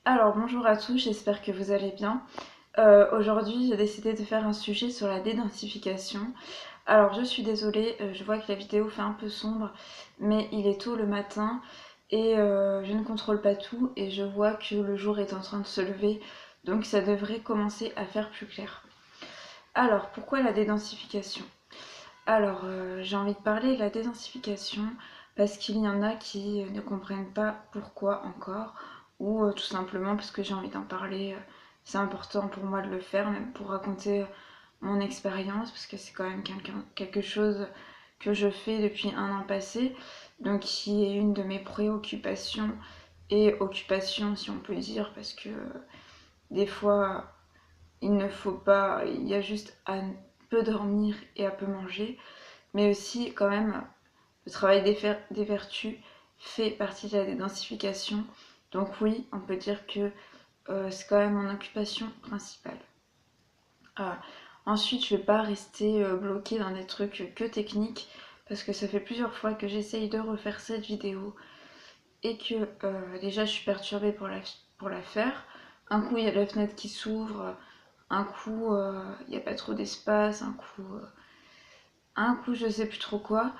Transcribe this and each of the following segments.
Alors bonjour à tous, j'espère que vous allez bien. Aujourd'hui j'ai décidé de faire un sujet sur la dédensification. Alors je suis désolée, je vois que la vidéo fait un peu sombre, mais il est tôt le matin et je ne contrôle pas tout et je vois que le jour est en train de se lever, donc ça devrait commencer à faire plus clair. Alors pourquoi la dédensification? Alors j'ai envie de parler de la dédensification parce qu'il y en a qui ne comprennent pas pourquoi encore ou tout simplement parce que j'ai envie d'en parler. C'est important pour moi de le faire, même pour raconter mon expérience, parce que c'est quand même quelque chose que je fais depuis un an passé, donc qui est une de mes préoccupations et occupations si on peut dire, parce que des fois il ne faut pas, il y a juste à peu dormir et à peu manger, mais aussi quand même le travail des vertus fait partie de la dédensification. Donc oui, on peut dire que c'est quand même mon occupation principale. Ah. Ensuite, je ne vais pas rester bloquée dans des trucs que techniques parce que ça fait plusieurs fois que j'essaye de refaire cette vidéo et que déjà je suis perturbée pour la faire. Un coup, il y a la fenêtre qui s'ouvre, un coup, il n'y a pas trop d'espace, un coup, je sais plus trop quoi.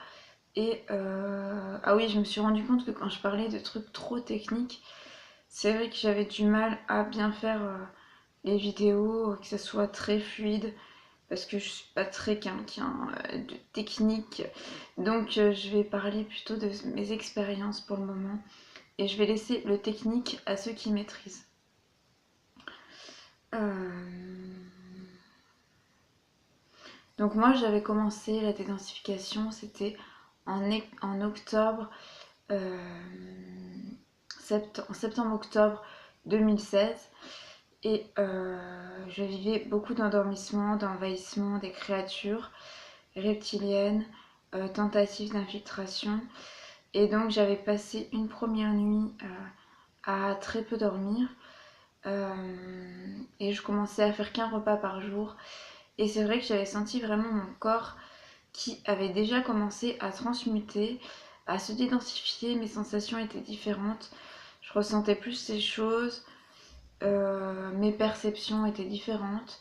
Et ah oui, je me suis rendu compte que quand je parlais de trucs trop techniques, c'est vrai que j'avais du mal à bien faire les vidéos, que ça soit très fluide, parce que je suis pas très quelqu'un de technique. Donc je vais parler plutôt de mes expériences pour le moment, et je vais laisser le technique à ceux qui maîtrisent. Euh, Donc moi j'avais commencé la dédensification, c'était en octobre euh, en septembre-octobre 2016 et je vivais beaucoup d'endormissement, d'envahissement des créatures reptiliennes, tentatives d'infiltration et donc j'avais passé une première nuit à très peu dormir et je commençais à faire qu'un repas par jour et c'est vrai que j'avais senti vraiment mon corps qui avait déjà commencé à transmuter, à se dédensifier, mes sensations étaient différentes, je ressentais plus ces choses, mes perceptions étaient différentes.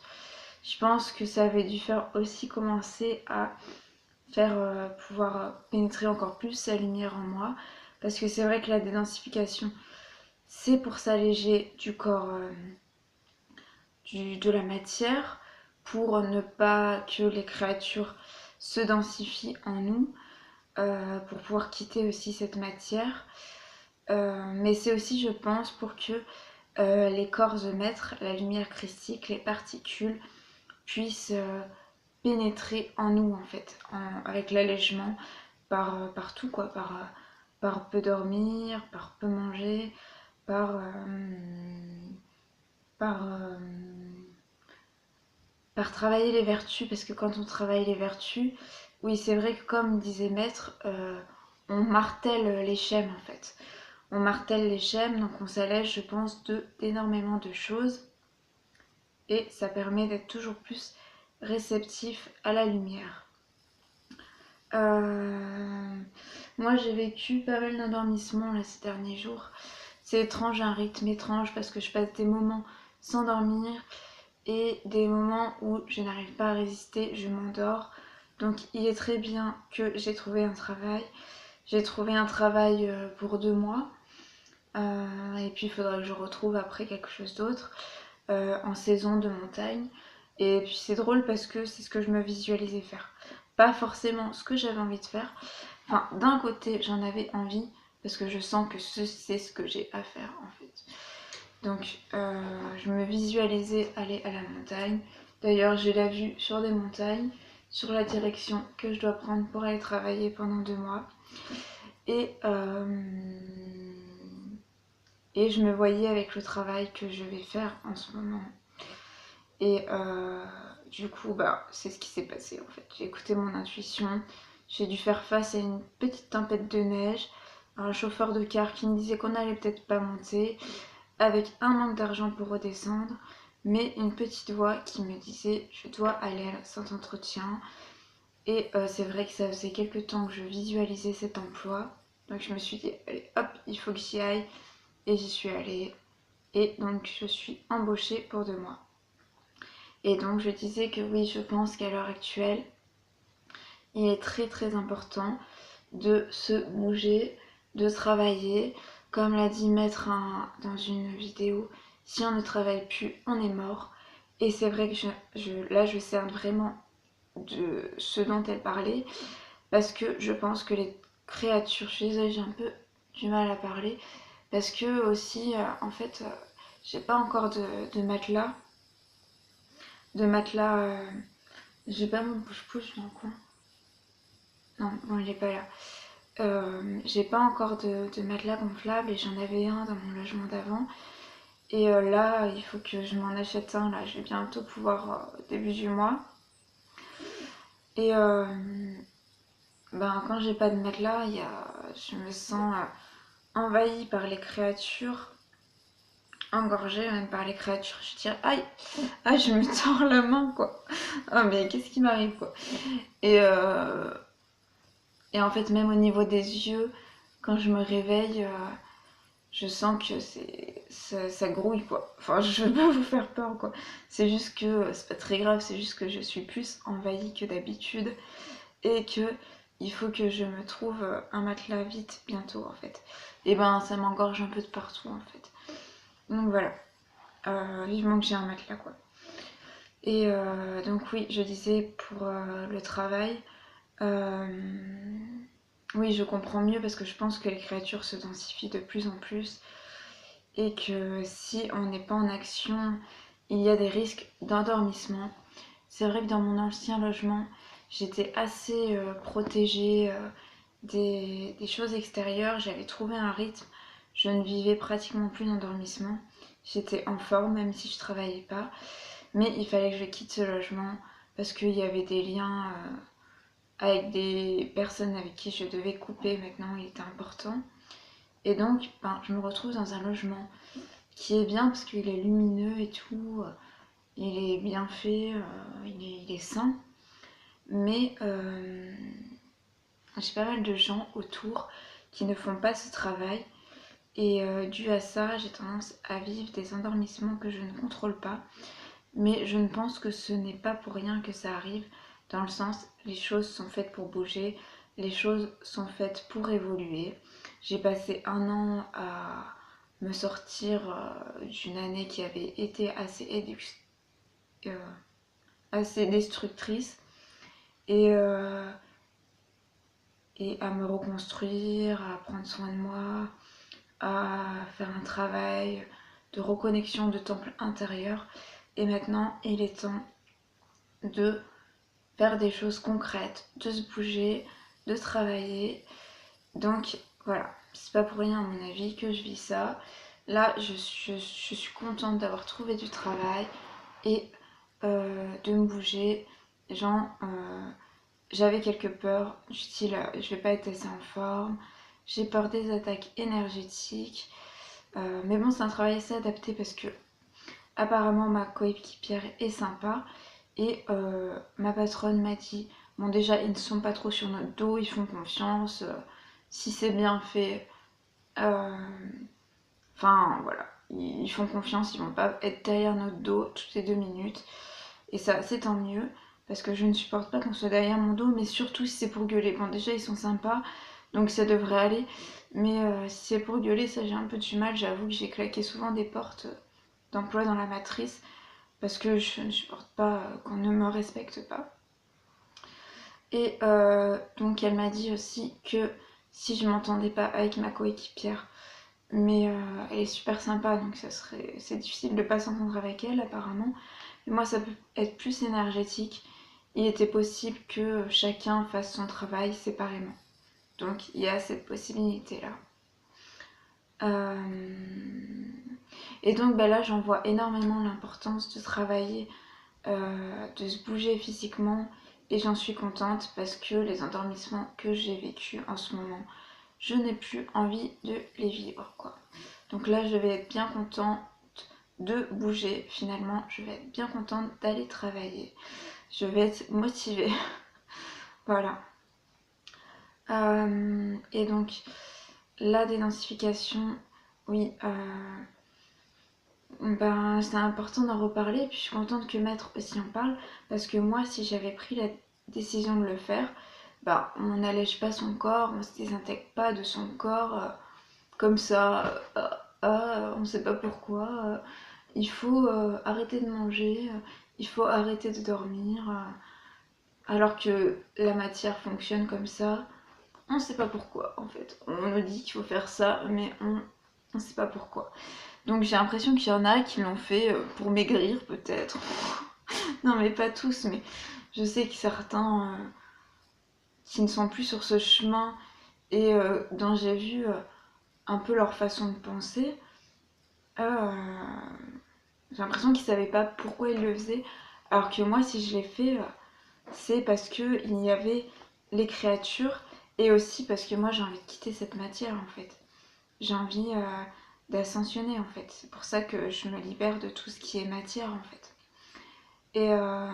Je pense que ça avait dû faire aussi commencer à faire pouvoir pénétrer encore plus la lumière en moi, parce que c'est vrai que la dédensification, c'est pour s'alléger du corps, de la matière, pour ne pas que les créatures se densifient en nous, pour pouvoir quitter aussi cette matière. Mais c'est aussi, je pense, pour que les corps maîtres, la lumière christique, les particules puissent pénétrer en nous en fait, avec l'allègement par tout quoi, par peu dormir, par peu manger, par par par travailler les vertus, parce que quand on travaille les vertus, oui c'est vrai que comme disait Maître, on martèle les schèmes en fait. On martèle les schèmes, donc on s'allège, je pense, d'énormément de choses. Et ça permet d'être toujours plus réceptif à la lumière. Euh, Moi j'ai vécu pas mal d'endormissement là, ces derniers jours. C'est étrange, un rythme étrange parce que je passe des moments sans dormir et des moments où je n'arrive pas à résister, je m'endors. Donc il est très bien que j'ai trouvé un travail. J'ai trouvé un travail pour 2 mois. Et puis il faudra que je retrouve après quelque chose d'autre en saison de montagne. Et puis c'est drôle parce que c'est ce que je me visualisais faire. Pas forcément ce que j'avais envie de faire. Enfin, d'un côté, j'en avais envie parce que je sens que c'est ce que j'ai à faire en fait. Donc, je me visualisais aller à la montagne. D'ailleurs, j'ai la vue sur des montagnes, sur la direction que je dois prendre pour aller travailler pendant 2 mois. Et, et je me voyais avec le travail que je vais faire en ce moment. Et du coup, bah, c'est ce qui s'est passé en fait. J'ai écouté mon intuition. J'ai dû faire face à une petite tempête de neige, un chauffeur de car qui me disait qu'on n'allait peut-être pas monter, avec un manque d'argent pour redescendre, mais une petite voix qui me disait je dois aller à cet entretien. Et c'est vrai que ça faisait quelques temps que je visualisais cet emploi. Donc je me suis dit, allez hop, il faut que j'y aille. Et j'y suis allée. et donc je suis embauchée pour 2 mois. Et donc je disais que oui, je pense qu'à l'heure actuelle, il est très très important de se bouger, de travailler. Comme l'a dit Maître dans une vidéo, si on ne travaille plus, on est mort. Et c'est vrai que là, je cerne vraiment de ce dont elle parlait, parce que je pense que les créatures, je suis désolée, j'ai un peu du mal à parler, parce que aussi, en fait, j'ai pas encore de matelas. J'ai pas mon bouge-bouge dans le coin. Non, bon, il est pas là. J'ai pas encore de matelas gonflable et j'en avais un dans mon logement d'avant. Et là, il faut que je m'en achète un. Là, je vais bientôt pouvoir, début du mois. Et ben, quand j'ai pas de matelas, je me sens envahie par les créatures, engorgée même par les créatures. Je dirais, aïe, aïe, je me tords la main, quoi. Oh, mais qu'est-ce qui m'arrive, quoi. Et, euh, et en fait, même au niveau des yeux, quand je me réveille, je sens que ça grouille, quoi. Enfin, je veux pas vous faire peur, quoi. C'est juste que c'est pas très grave, c'est juste que je suis plus envahie que d'habitude et que il faut que je me trouve un matelas vite bientôt, en fait. Et ben, ça m'engorge un peu de partout, en fait. Donc voilà, vivement que j'ai un matelas, quoi. Et donc oui, je disais pour le travail, euh, oui, je comprends mieux parce que je pense que les créatures se densifient de plus en plus et que si on n'est pas en action, il y a des risques d'endormissement. C'est vrai que dans mon ancien logement, j'étais assez protégée des choses extérieures, j'avais trouvé un rythme, je ne vivais pratiquement plus d'endormissement. J'étais en forme même si je travaillais pas, mais il fallait que je quitte ce logement parce qu'il y avait des liens avec des personnes avec qui je devais couper maintenant, il était important. Et donc, ben, je me retrouve dans un logement qui est bien parce qu'il est lumineux et tout, il est bien fait, il est sain, mais j'ai pas mal de gens autour qui ne font pas ce travail et dû à ça, j'ai tendance à vivre des endormissements que je ne contrôle pas, mais je ne pense que ce n'est pas pour rien que ça arrive, dans le sens les choses sont faites pour bouger, les choses sont faites pour évoluer. J'ai passé 1 an à me sortir d'une année qui avait été euh, assez destructrice et, euh, et à me reconstruire, à prendre soin de moi, à faire un travail de reconnexion de temple intérieur. Et maintenant, il est temps de faire des choses concrètes, de se bouger, de travailler. Donc voilà, c'est pas pour rien à mon avis que je vis ça. Là, je suis contente d'avoir trouvé du travail et de me bouger. Genre, j'avais quelques peurs du style je vais pas être assez en forme, j'ai peur des attaques énergétiques. Mais bon, c'est un travail assez adapté parce que apparemment ma coéquipière est sympa et ma patronne m'a dit bon, déjà, ils ne sont pas trop sur notre dos, ils font confiance. Si c'est bien fait, euh, enfin voilà, ils font confiance, ils vont pas être derrière notre dos toutes les 2 minutes. Et ça, c'est tant mieux, parce que je ne supporte pas qu'on soit derrière mon dos, mais surtout si c'est pour gueuler. Bon, déjà, ils sont sympas, donc ça devrait aller. Mais si c'est pour gueuler, ça, j'ai un peu du mal. J'avoue que j'ai claqué souvent des portes d'emploi dans la matrice, parce que je ne supporte pas qu'on ne me respecte pas. Et donc, elle m'a dit aussi que si je m'entendais pas avec ma coéquipière, mais elle est super sympa, donc c'est difficile de pas s'entendre avec elle apparemment. Mais moi, ça peut être plus énergétique. Il était possible que chacun fasse son travail séparément. Donc il y a cette possibilité-là. Et donc ben là, j'en vois énormément l'importance de travailler, de se bouger physiquement. Et j'en suis contente parce que les endormissements que j'ai vécus en ce moment, je n'ai plus envie de les vivre, quoi. Donc là, je vais être bien contente de bouger finalement. Je vais être bien contente d'aller travailler. Je vais être motivée. Voilà. Et donc, la dédensification, oui, Ben, c'est important d'en reparler, et puis je suis contente que Maître aussi en parle, parce que moi, si j'avais pris la décision de le faire, ben, on n'allège pas son corps, on se désintègre pas de son corps comme ça, on sait pas pourquoi. Il faut arrêter de manger, il faut arrêter de dormir, alors que la matière fonctionne comme ça. On sait pas pourquoi en fait. On nous dit qu'il faut faire ça, mais on sait pas pourquoi. Donc j'ai l'impression qu'il y en a qui l'ont fait pour maigrir peut-être. Non mais pas tous, mais je sais que certains qui ne sont plus sur ce chemin et dont j'ai vu un peu leur façon de penser, euh, j'ai l'impression qu'ils savaient pas pourquoi ils le faisaient. Alors que moi si je l'ai fait, c'est parce que il y avait les créatures et aussi parce que moi j'ai envie de quitter cette matière en fait. J'ai envie d'ascensionner en fait. C'est pour ça que je me libère de tout ce qui est matière en fait. Et, euh,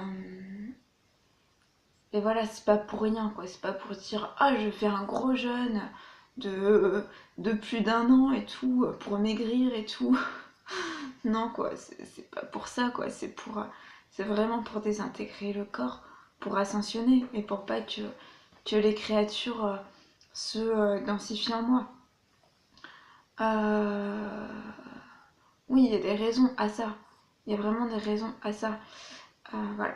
et voilà, c'est pas pour rien quoi. C'est pas pour dire ah je vais faire un gros jeûne de plus d'un an et tout pour maigrir et tout. Non quoi, c'est pas pour ça quoi. C'est vraiment pour désintégrer le corps, pour ascensionner et pour pas que les créatures se densifient en moi. Euh, Oui, il y a des raisons à ça. Il y a vraiment des raisons à ça. Voilà.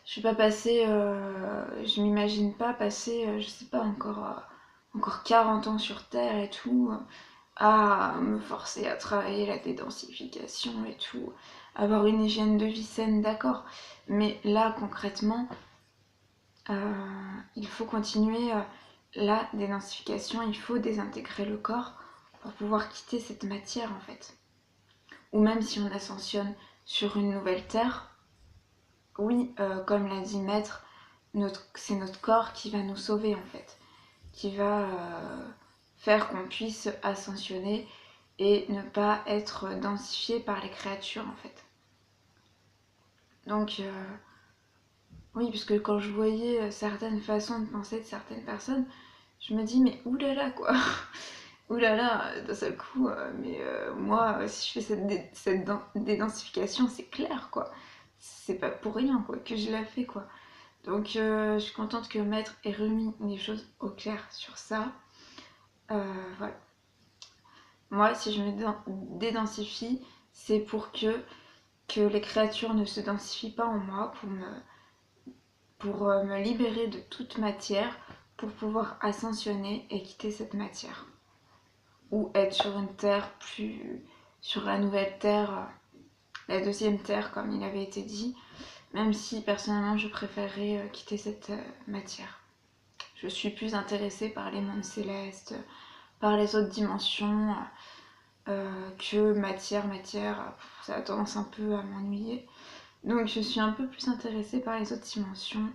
Je suis pas passer, je m'imagine pas passer, je sais pas, encore 40 ans sur Terre et tout, à me forcer à travailler la dédensification et tout, avoir une hygiène de vie saine, d'accord. Mais là, concrètement, il faut continuer la dédensification, il faut désintégrer le corps pour pouvoir quitter cette matière en fait. Ou même si on ascensionne sur une nouvelle terre, oui, comme l'a dit Maître, c'est notre corps qui va nous sauver en fait, qui va faire qu'on puisse ascensionner et ne pas être densifié par les créatures en fait. Donc oui, parce que quand je voyais certaines façons de penser de certaines personnes, je me dis mais oulala quoi, oulala d'un seul coup, mais moi si je fais cette dédensification c'est clair quoi, c'est pas pour rien quoi que je la fais quoi. Donc je suis contente que Maître ait remis les choses au clair sur ça. Voilà. Moi, si je me dédensifie, c'est pour que les créatures ne se densifient pas en moi, pour me libérer de toute matière, pour pouvoir ascensionner et quitter cette matière. Ou être sur une terre plus... sur la nouvelle terre, la deuxième terre comme il avait été dit, même si personnellement je préférerais quitter cette matière. Je suis plus intéressée par les mondes célestes, par les autres dimensions, que matière, ça a tendance un peu à m'ennuyer. Donc je suis un peu plus intéressée par les autres dimensions,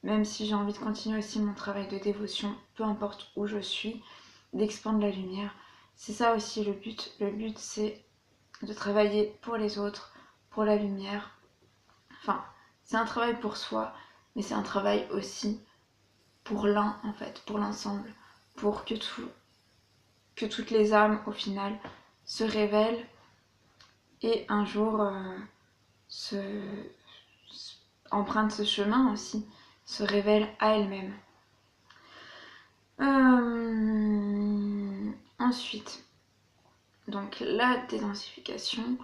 même si j'ai envie de continuer aussi mon travail de dévotion, peu importe où je suis, d'expandre la lumière. C'est ça aussi le but. Le but c'est de travailler pour les autres, pour la lumière. Enfin, c'est un travail pour soi, mais c'est un travail aussi pour l'un en fait, pour l'ensemble, pour que toutes les âmes au final se révèlent et un jour se, empruntent ce chemin aussi, se révèlent à elles-mêmes. Ensuite, donc la dédensification,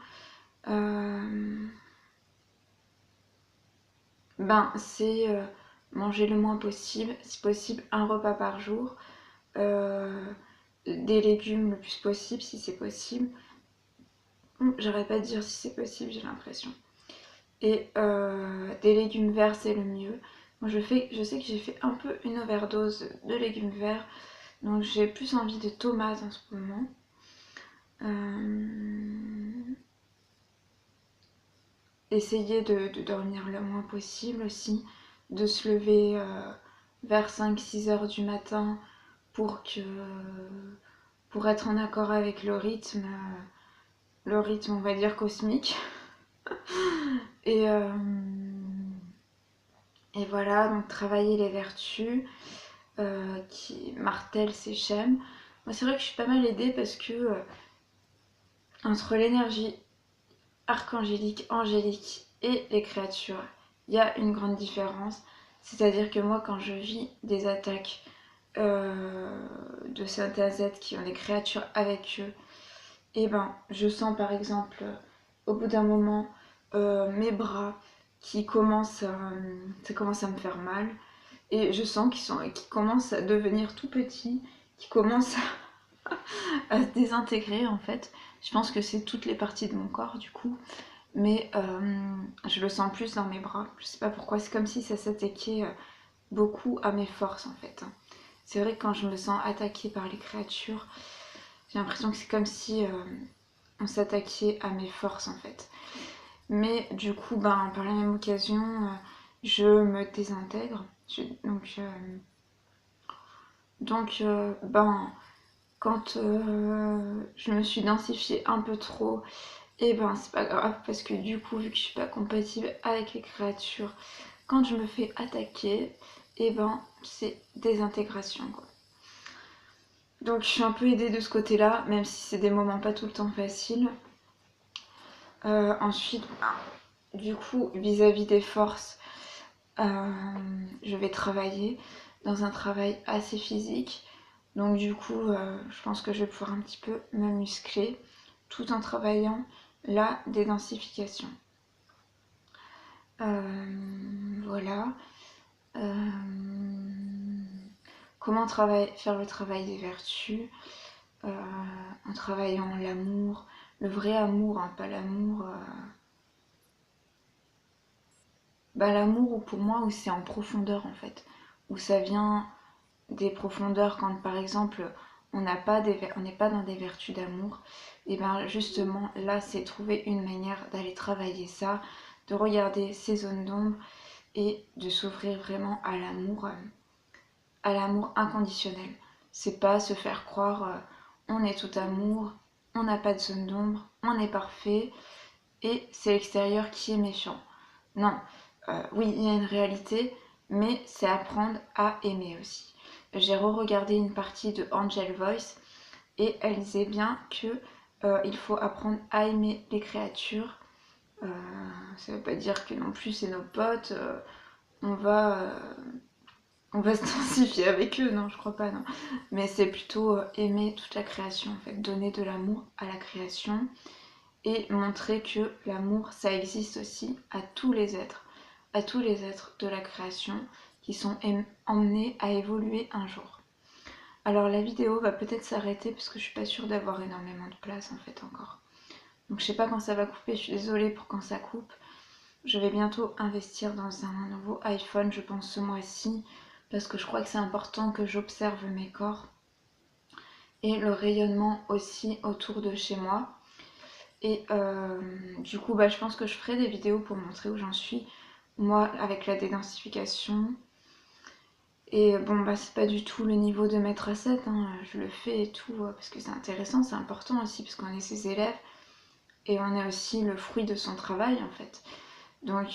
c'est manger le moins possible, si possible un repas par jour, des légumes le plus possible si c'est possible. J'arrête pas de dire si c'est possible, j'ai l'impression. Et des légumes verts, c'est le mieux. Moi, je sais que j'ai fait un peu une overdose de légumes verts, donc j'ai plus envie de tomates en ce moment. Essayer de dormir le moins possible aussi, de se lever vers 5-6 heures du matin pour pour être en accord avec le rythme on va dire cosmique. Et, et voilà, donc travailler les vertus qui martèlent ces schèmes. Moi c'est vrai que je suis pas mal aidée parce que entre l'énergie archangélique, angélique et les créatures, il y a une grande différence. C'est-à-dire que moi, quand je vis des attaques de certains êtres qui ont des créatures avec eux, et ben, je sens par exemple, au bout d'un moment, mes bras qui commencent ça commence à me faire mal. Et je sens qu'ils commencent à devenir tout petits, qui commencent à se désintégrer en fait. Je pense que c'est toutes les parties de mon corps du coup. Mais je le sens plus dans mes bras. Je sais pas pourquoi, c'est comme si ça s'attaquait beaucoup à mes forces en fait. C'est vrai que quand je me sens attaquée par les créatures, j'ai l'impression que c'est comme si on s'attaquait à mes forces en fait. Mais du coup, ben, par la même occasion, je me désintègre. Ben, quand je me suis densifiée un peu trop, et ben c'est pas grave parce que du coup, vu que je suis pas compatible avec les créatures, quand je me fais attaquer, et ben c'est désintégration quoi. Donc je suis un peu aidée de ce côté-là, même si c'est des moments pas tout le temps faciles. Ensuite, du coup, vis-à-vis des forces, je vais travailler dans un travail assez physique. Donc du coup, je pense que je vais pouvoir un petit peu me muscler tout en travaillant la dédensification. Voilà. Euh, Comment faire le travail des vertus en travaillant l'amour, le vrai amour, hein, pas l'amour. Bah, l'amour, pour moi, où c'est en profondeur en fait, où ça vient des profondeurs quand par exemple on n'est pas dans des vertus d'amour, et bien justement là c'est trouver une manière d'aller travailler ça, de regarder ces zones d'ombre et de s'ouvrir vraiment à l'amour inconditionnel. C'est pas se faire croire on est tout amour, on n'a pas de zone d'ombre, on est parfait et c'est l'extérieur qui est méchant. Non, oui, il y a une réalité, mais c'est apprendre à aimer aussi. J'ai re-regardé une partie de Angel Voice et elle disait bien que il faut apprendre à aimer les créatures. Euh, Ça veut pas dire que non plus c'est nos potes, on va euh, on va se densifier avec eux, non, je crois pas, non. Mais c'est plutôt aimer toute la création, en fait, donner de l'amour à la création et montrer que l'amour, ça existe aussi à tous les êtres de la création qui sont emmenés à évoluer un jour. Alors la vidéo va peut-être s'arrêter parce que je suis pas sûre d'avoir énormément de place en fait encore. Donc je sais pas quand ça va couper, je suis désolée pour quand ça coupe. Je vais bientôt investir dans un nouveau iPhone, je pense ce mois-ci, parce que je crois que c'est important que j'observe mes corps et le rayonnement aussi autour de chez moi. Et du coup, bah, je pense que je ferai des vidéos pour montrer où j'en suis, moi, avec la dédensification. Et bon, bah, c'est pas du tout le niveau de maître à 7, hein, je le fais et tout, parce que c'est intéressant, c'est important aussi, parce qu'on est ses élèves, et on est aussi le fruit de son travail, en fait. Donc,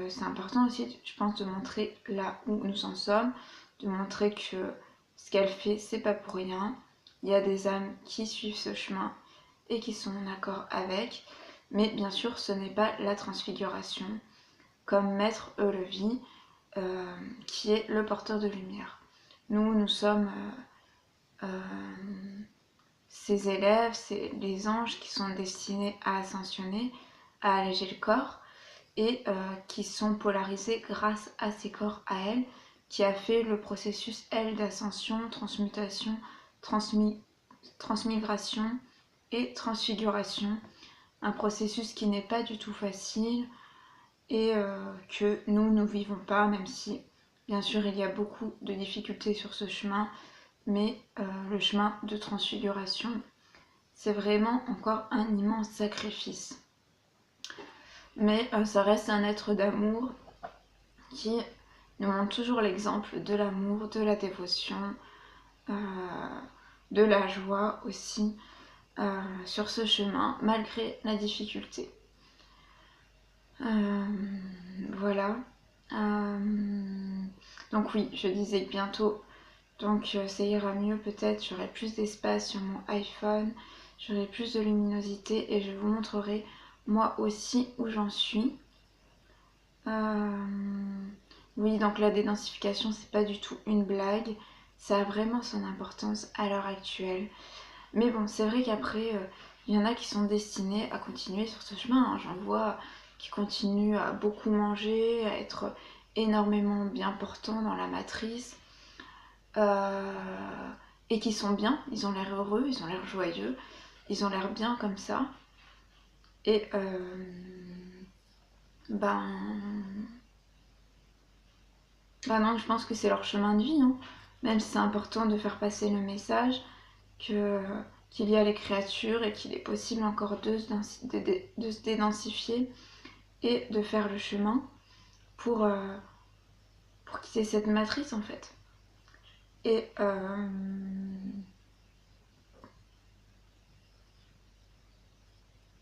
c'est important aussi, je pense, de montrer là où nous en sommes, de montrer que ce qu'elle fait, c'est pas pour rien. Il y a des âmes qui suivent ce chemin et qui sont en accord avec. Mais bien sûr, ce n'est pas la transfiguration, comme Maître Eulevi, qui est le porteur de lumière. Nous sommes ses élèves, c'est les anges qui sont destinés à ascensionner, à alléger le corps, et qui sont polarisés grâce à ces corps à elle, qui a fait le processus, elle, d'ascension, transmutation, transmigration et transfiguration, un processus qui n'est pas du tout facile et que nous ne vivons pas, même si bien sûr il y a beaucoup de difficultés sur ce chemin, mais le chemin de transfiguration, c'est vraiment encore un immense sacrifice. Mais ça reste un être d'amour qui nous montre toujours l'exemple de l'amour, de la dévotion, euh, de la joie aussi sur ce chemin, malgré la difficulté. Voilà. Donc oui, je disais que bientôt, donc ça ira mieux peut-être, j'aurai plus d'espace sur mon iPhone, j'aurai plus de luminosité et je vous montrerai moi aussi où j'en suis. Oui, donc la dédensification, c'est pas du tout une blague. Ça a vraiment son importance à l'heure actuelle. Mais bon, c'est vrai qu'après, il y en a qui sont destinés à continuer sur ce chemin, hein. J'en vois qui continuent à beaucoup manger, à être énormément bien portants dans la matrice. Et qui sont bien, ils ont l'air heureux, ils ont l'air joyeux, ils ont l'air bien comme ça. Et ben non, je pense que c'est leur chemin de vie, hein. Même si c'est important de faire passer le message qu'il y a les créatures et qu'il est possible encore de se dédensifier et de faire le chemin pour quitter cette matrice en fait. Et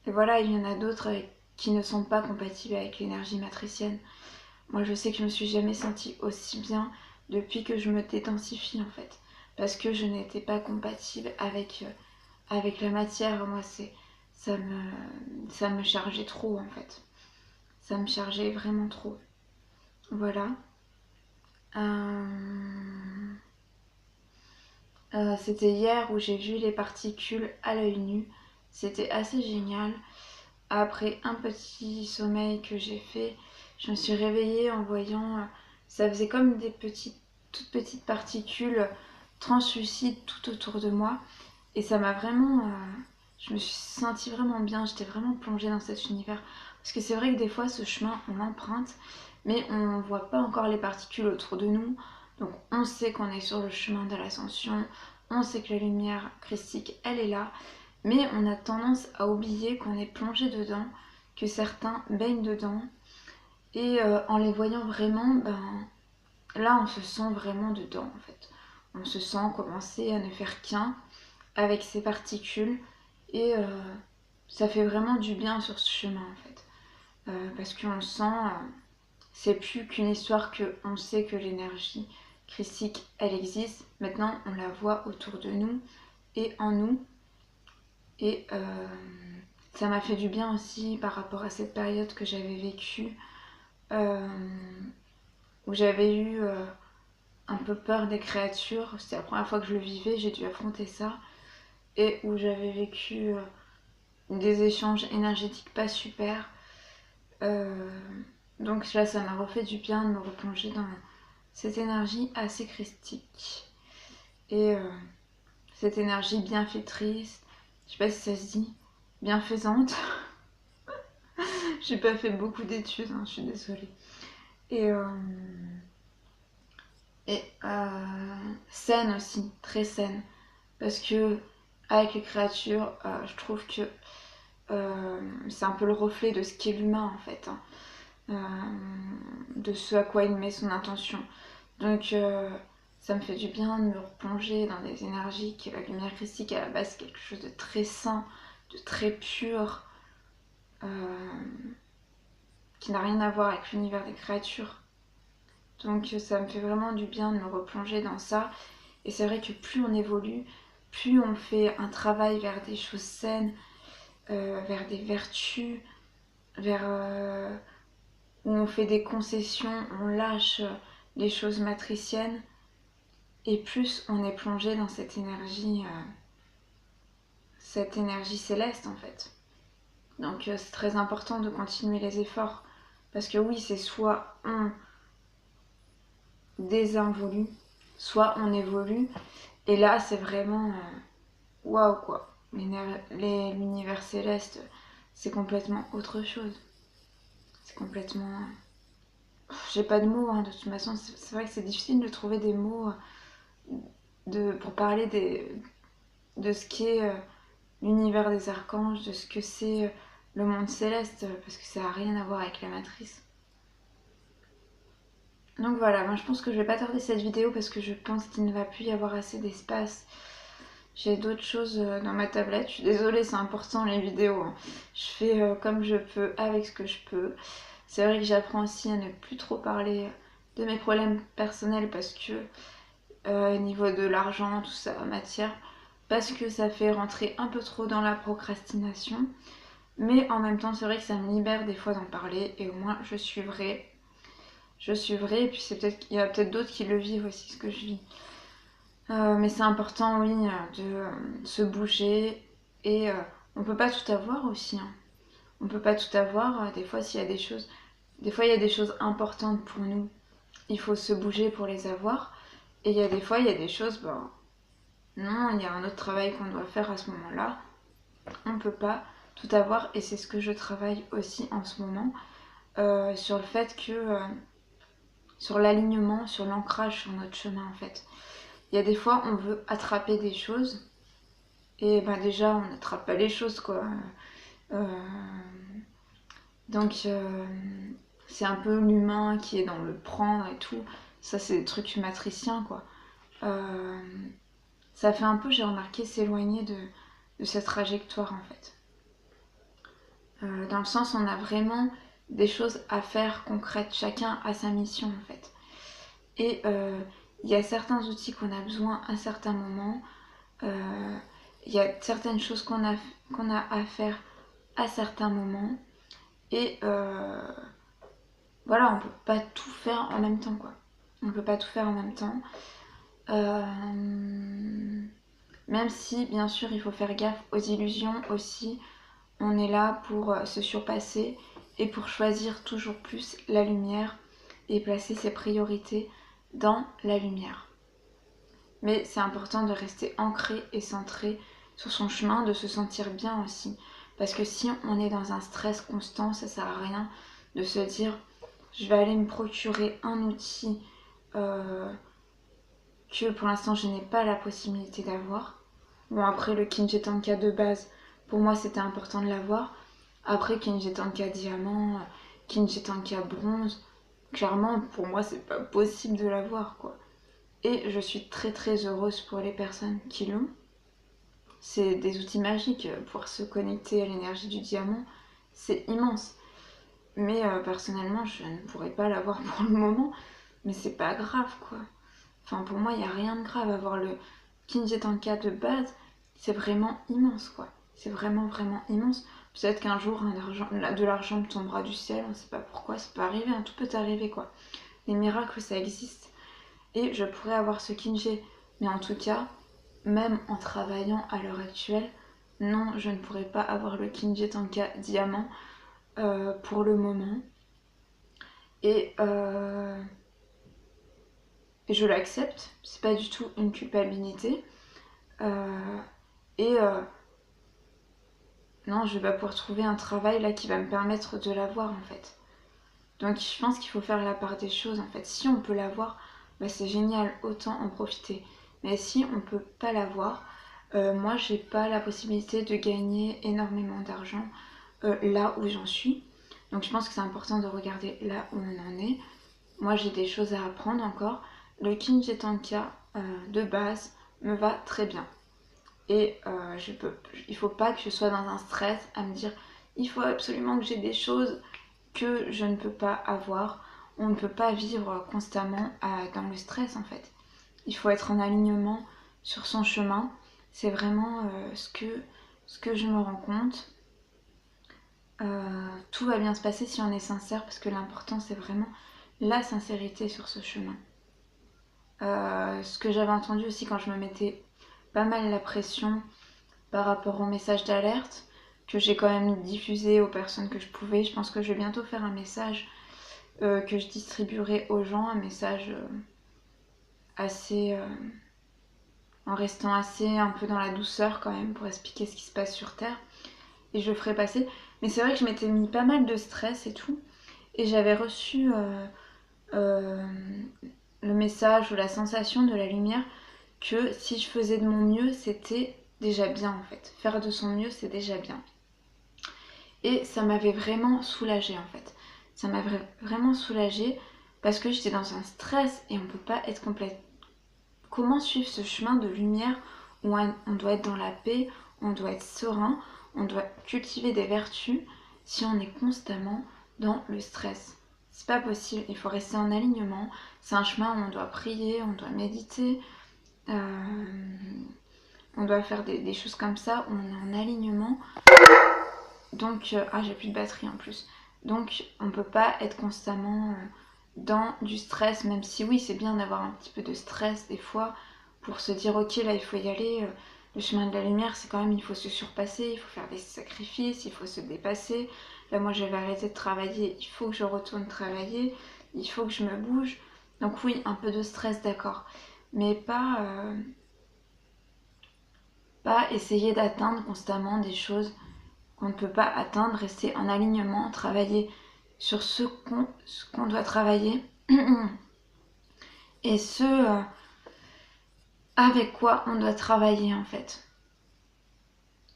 voilà, il y en a d'autres qui ne sont pas compatibles avec l'énergie matricienne. Moi, je sais que je me suis jamais sentie aussi bien depuis que je me dédensifie en fait, parce que je n'étais pas compatible avec la matière. Moi, ça me chargeait trop en fait. Ça me chargeait vraiment trop. Voilà. C'était hier où j'ai vu les particules à l'œil nu. C'était assez génial. Après un petit sommeil que j'ai fait, je me suis réveillée en voyant, ça faisait comme des toutes petites particules translucides tout autour de moi. Et ça m'a vraiment, je me suis sentie vraiment bien, j'étais vraiment plongée dans cet univers. Parce que c'est vrai que des fois, ce chemin, on l'emprunte, mais on ne voit pas encore les particules autour de nous. Donc on sait qu'on est sur le chemin de l'ascension, on sait que la lumière christique, elle est là, mais on a tendance à oublier qu'on est plongé dedans, que certains baignent dedans. Et en les voyant vraiment, là on se sent vraiment dedans en fait. On se sent commencer à ne faire qu'un avec ces particules et ça fait vraiment du bien sur ce chemin en fait. Parce qu'on sent, c'est plus qu'une histoire que on sait que l'énergie christique elle existe. Maintenant on la voit autour de nous et en nous. Et ça m'a fait du bien aussi par rapport à cette période que j'avais vécue, euh, où j'avais eu un peu peur des créatures. C'était la première fois que je le vivais, j'ai dû affronter ça. Et où j'avais vécu des échanges énergétiques pas super. Euh, donc là, ça m'a refait du bien de me replonger dans cette énergie assez christique. Et cette énergie bienfaitrice, je sais pas si ça se dit, bienfaisante. J'ai pas fait beaucoup d'études, hein, je suis désolée. Et, saine aussi, très saine. Parce que avec les créatures, je trouve que c'est un peu le reflet de ce qu'est l'humain en fait, hein. De ce à quoi il met son intention. Donc ça me fait du bien de me replonger dans des énergies que la lumière christique à la base c'est quelque chose de très sain, de très pur, qui n'a rien à voir avec l'univers des créatures. Donc ça me fait vraiment du bien de me replonger dans ça. Et c'est vrai que plus on évolue, plus on fait un travail vers des choses saines, vers des vertus, vers où on fait des concessions, on lâche les choses matriciennes, et plus on est plongé dans cette énergie céleste en fait. Donc c'est très important de continuer les efforts, parce que oui, c'est soit on désinvolue, soit on évolue, et là c'est vraiment waouh quoi. L'univers céleste, c'est complètement autre chose. C'est complètement. J'ai pas de mots, hein, de toute façon. C'est vrai que c'est difficile de trouver des mots pour parler de ce qu'est l'univers des archanges, de ce que c'est le monde céleste, parce que ça n'a rien à voir avec la matrice. Donc voilà, moi je pense que je vais pas tarder cette vidéo parce que je pense qu'il ne va plus y avoir assez d'espace. J'ai d'autres choses dans ma tablette. Je suis désolée, c'est important les vidéos, hein. Je fais comme je peux avec ce que je peux. C'est vrai que j'apprends aussi à ne plus trop parler de mes problèmes personnels parce que au niveau de l'argent, tout ça, matière, parce que ça fait rentrer un peu trop dans la procrastination. Mais en même temps, c'est vrai que ça me libère des fois d'en parler et au moins je suivrai. Je suivrai et puis c'est peut-être qu'il y a peut-être d'autres qui le vivent aussi, ce que je vis. Mais c'est important, oui, de se bouger et on peut pas tout avoir aussi, hein. On peut pas tout avoir. Des fois, s'il y a des choses, des fois il y a des choses importantes pour nous. Il faut se bouger pour les avoir. Et il y a des fois, il y a des choses, ben non, il y a un autre travail qu'on doit faire à ce moment-là. On peut pas tout avoir et c'est ce que je travaille aussi en ce moment sur le fait que sur l'alignement, sur l'ancrage sur notre chemin en fait. Il y a des fois, on veut attraper des choses et ben déjà, on n'attrape pas les choses quoi. Euh, donc c'est un peu l'humain qui est dans le prendre et tout. Ça, c'est des trucs matriciens quoi. Euh, Ça fait un peu, j'ai remarqué, s'éloigner de cette trajectoire en fait. Dans le sens où on a vraiment des choses à faire concrètes, chacun a sa mission en fait. Et il y a certains outils qu'on a besoin à certains moments, il y a certaines choses qu'on a à faire à certains moments, et voilà, on peut pas tout faire en même temps quoi. On peut pas tout faire en même temps. Euh, Même si, bien sûr, il faut faire gaffe aux illusions aussi. On est là pour se surpasser et pour choisir toujours plus la lumière et placer ses priorités dans la lumière. Mais c'est important de rester ancré et centré sur son chemin, de se sentir bien aussi. Parce que si on est dans un stress constant, ça sert à rien de se dire je vais aller me procurer un outil que pour l'instant je n'ai pas la possibilité d'avoir. Bon, après le Kinji Tanka de base, pour moi c'était important de l'avoir. Après Kinji Tanka diamant, Kinji Tanka bronze, clairement pour moi c'est pas possible de l'avoir quoi. Et je suis très très heureuse pour les personnes qui l'ont. C'est des outils magiques, pouvoir se connecter à l'énergie du diamant, c'est immense. Mais personnellement je ne pourrais pas l'avoir pour le moment, mais c'est pas grave quoi. Enfin, pour moi, il n'y a rien de grave. Avoir le Kinji Tanka de base, c'est vraiment immense, quoi. C'est vraiment, vraiment immense. Peut-être qu'un jour, de l'argent me tombera du ciel, on ne sait pas pourquoi, ça peut arriver, hein, tout peut arriver, quoi. Les miracles, ça existe. Et je pourrais avoir ce Kinji. Mais en tout cas, même en travaillant à l'heure actuelle, non, je ne pourrais pas avoir le Kinji Tanka diamant pour le moment. Et je l'accepte, c'est pas du tout une culpabilité. Euh, et non, je vais pas pouvoir trouver un travail là qui va me permettre de l'avoir en fait. Donc je pense qu'il faut faire la part des choses en fait. Si on peut l'avoir, bah, c'est génial, autant en profiter. Mais si on peut pas l'avoir, moi j'ai pas la possibilité de gagner énormément d'argent là où j'en suis. Donc je pense que c'est important de regarder là où on en est. Moi j'ai des choses à apprendre encore. Le Kinji Tanka de base me va très bien. Et il faut pas que je sois dans un stress à me dire il faut absolument que j'ai des choses que je ne peux pas avoir. On ne peut pas vivre constamment dans le stress en fait. Il faut être en alignement sur son chemin. C'est vraiment ce que je me rends compte. Tout va bien se passer si on est sincère parce que l'important c'est vraiment la sincérité sur ce chemin. Ce que j'avais entendu aussi quand je me mettais pas mal la pression par rapport aux messages d'alerte que j'ai quand même diffusé aux personnes que je pouvais. Je pense que je vais bientôt faire un message que je distribuerai aux gens, un message assez en restant assez un peu dans la douceur quand même pour expliquer ce qui se passe sur Terre et je le ferai passer. Mais c'est vrai que je m'étais mis pas mal de stress et tout et j'avais reçu euh, le message ou la sensation de la lumière que si je faisais de mon mieux, c'était déjà bien en fait. Faire de son mieux, c'est déjà bien. Et ça m'avait vraiment soulagée en fait. Ça m'avait vraiment soulagée parce que j'étais dans un stress et on peut pas être complète. Comment suivre ce chemin de lumière où on doit être dans la paix, on doit être serein, on doit cultiver des vertus si on est constamment dans le stress? C'est pas possible, il faut rester en alignement. C'est un chemin où on doit prier, on doit méditer, on doit faire des choses comme ça, où on est en alignement Donc, ah, j'ai plus de batterie en plus. Donc, on peut pas être constamment dans du stress, même si oui, c'est bien d'avoir un petit peu de stress des fois pour se dire ok, là il faut y aller. Le chemin de la lumière, c'est quand même, il faut se surpasser, il faut faire des sacrifices, il faut se dépasser. Là, moi, j'avais arrêté de travailler, il faut que je retourne travailler, il faut que je me bouge. Donc oui, un peu de stress, d'accord, mais pas essayer d'atteindre constamment des choses qu'on ne peut pas atteindre, rester en alignement, travailler sur ce qu'on doit travailler et ce avec quoi on doit travailler en fait.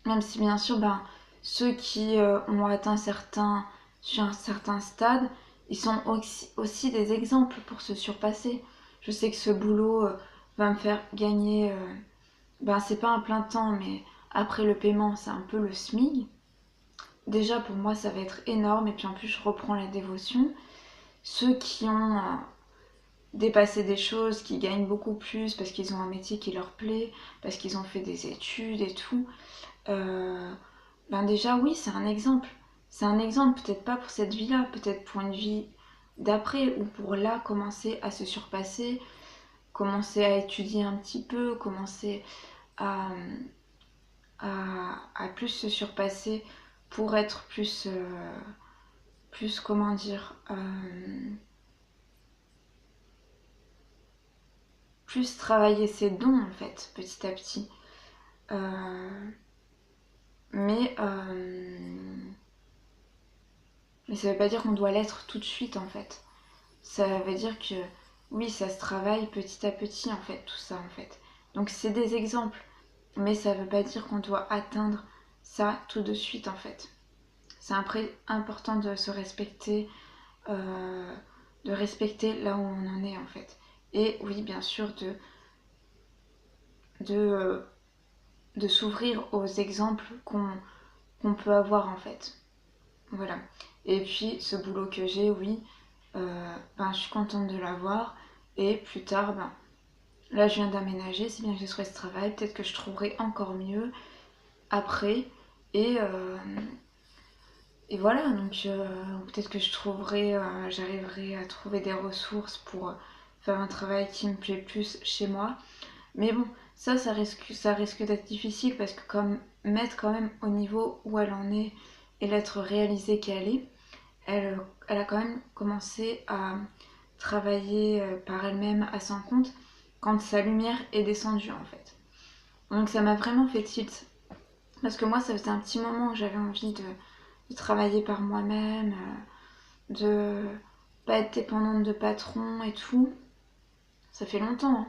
Même si bien sûr, ben, ceux qui ont atteint sur un certain stade, ils sont aussi des exemples pour se surpasser. Je sais que ce boulot va me faire gagner, ben c'est pas un plein temps, mais après le paiement, c'est un peu le SMIC. Déjà pour moi, ça va être énorme, et puis en plus, je reprends la dévotion. Ceux qui ont dépassé des choses, qui gagnent beaucoup plus parce qu'ils ont un métier qui leur plaît, parce qu'ils ont fait des études et tout, ben déjà oui, c'est un exemple. C'est un exemple, peut-être pas pour cette vie-là, peut-être pour une vie d'après, ou pour là commencer à se surpasser, commencer à étudier un petit peu, commencer à, à plus se surpasser pour être plus comment dire, plus travailler ses dons en fait, petit à petit. Euh, mais, mais ça veut pas dire qu'on doit l'être tout de suite en fait. Ça veut dire que oui, ça se travaille petit à petit en fait, tout ça en fait. Donc c'est des exemples, mais ça veut pas dire qu'on doit atteindre ça tout de suite en fait. C'est important de se respecter, de respecter là où on en est en fait. Et oui, bien sûr, de, de s'ouvrir aux exemples qu'on peut avoir en fait. Voilà. Et puis ce boulot que j'ai, oui, ben, je suis contente de l'avoir. Et plus tard, ben, là je viens d'aménager, c'est bien que je trouvé ce travail, peut-être que je trouverai encore mieux après. Et, euh, et voilà, donc peut-être que j'arriverai à trouver des ressources pour faire un travail qui me plaît plus chez moi. Mais bon, ça risque d'être difficile parce que comme mettre quand même au niveau où elle en est et l'être réalisée qu'elle est, elle a quand même commencé à travailler par elle-même à son compte quand sa lumière est descendue en fait. Donc ça m'a vraiment fait tilt. Parce que moi, ça faisait un petit moment que j'avais envie de travailler par moi-même, de pas être dépendante de patron et tout. Ça fait longtemps. Hein.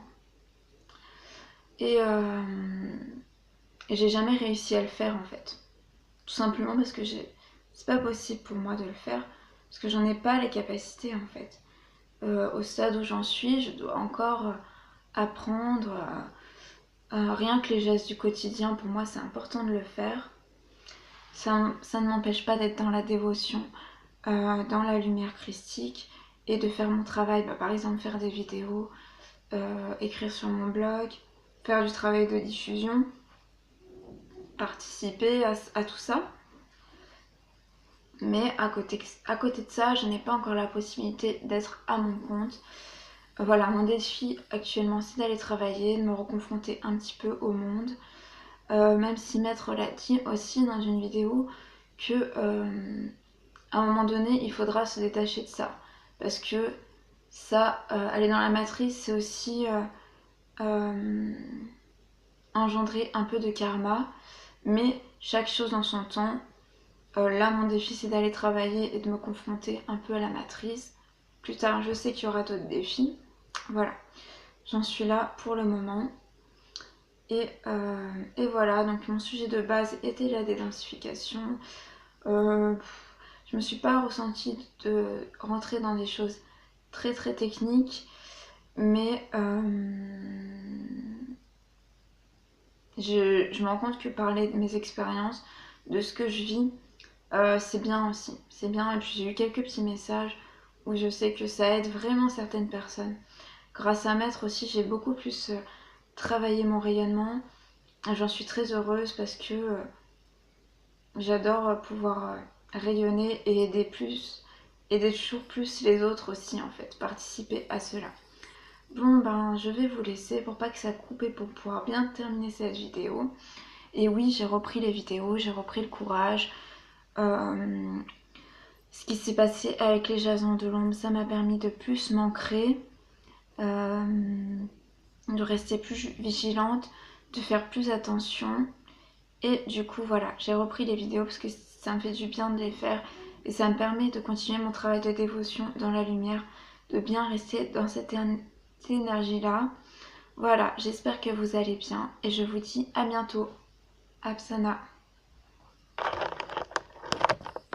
Et, euh, et j'ai jamais réussi à le faire en fait. Tout simplement parce que c'est pas possible pour moi de le faire. Parce que j'en ai pas les capacités en fait. Au stade où j'en suis, je dois encore apprendre. Rien que les gestes du quotidien, pour moi, c'est important de le faire. Ça ne m'empêche pas d'être dans la dévotion, dans la lumière christique et de faire mon travail. Bah, par exemple, faire des vidéos, écrire sur mon blog, faire du travail de diffusion, participer à tout ça. Mais à côté de ça, je n'ai pas encore la possibilité d'être à mon compte. Voilà, mon défi actuellement, c'est d'aller travailler, de me reconfronter un petit peu au monde. Même si Maître l'a dit aussi dans une vidéo que à un moment donné, il faudra se détacher de ça. Parce que ça, aller dans la matrice, c'est aussi engendrer un peu de karma. Mais chaque chose dans son temps. Là, mon défi, c'est d'aller travailler et de me confronter un peu à la matrice. Plus tard, je sais qu'il y aura d'autres défis. Voilà, j'en suis là pour le moment. Et voilà, donc mon sujet de base était la dédensification. Je me suis pas ressentie de rentrer dans des choses très très techniques, mais je me rends compte que parler de mes expériences, de ce que je vis, c'est bien aussi. C'est bien, et puis j'ai eu quelques petits messages où je sais que ça aide vraiment certaines personnes. Grâce à Maître aussi, j'ai beaucoup plus travaillé mon rayonnement. J'en suis très heureuse parce que J'adore pouvoir rayonner et aider toujours plus les autres aussi en fait, participer à cela. Bon ben je vais vous laisser pour pas que ça coupe et pour pouvoir bien terminer cette vidéo. Et oui, j'ai repris les vidéos, j'ai repris le courage. Euh, Ce qui s'est passé avec les jasons de l'ombre, ça m'a permis de plus m'ancrer, de rester plus vigilante, de faire plus attention. Et du coup, voilà, j'ai repris les vidéos parce que ça me fait du bien de les faire et ça me permet de continuer mon travail de dévotion dans la lumière, de bien rester dans cette énergie-là. Voilà, j'espère que vous allez bien et je vous dis à bientôt. Apsana.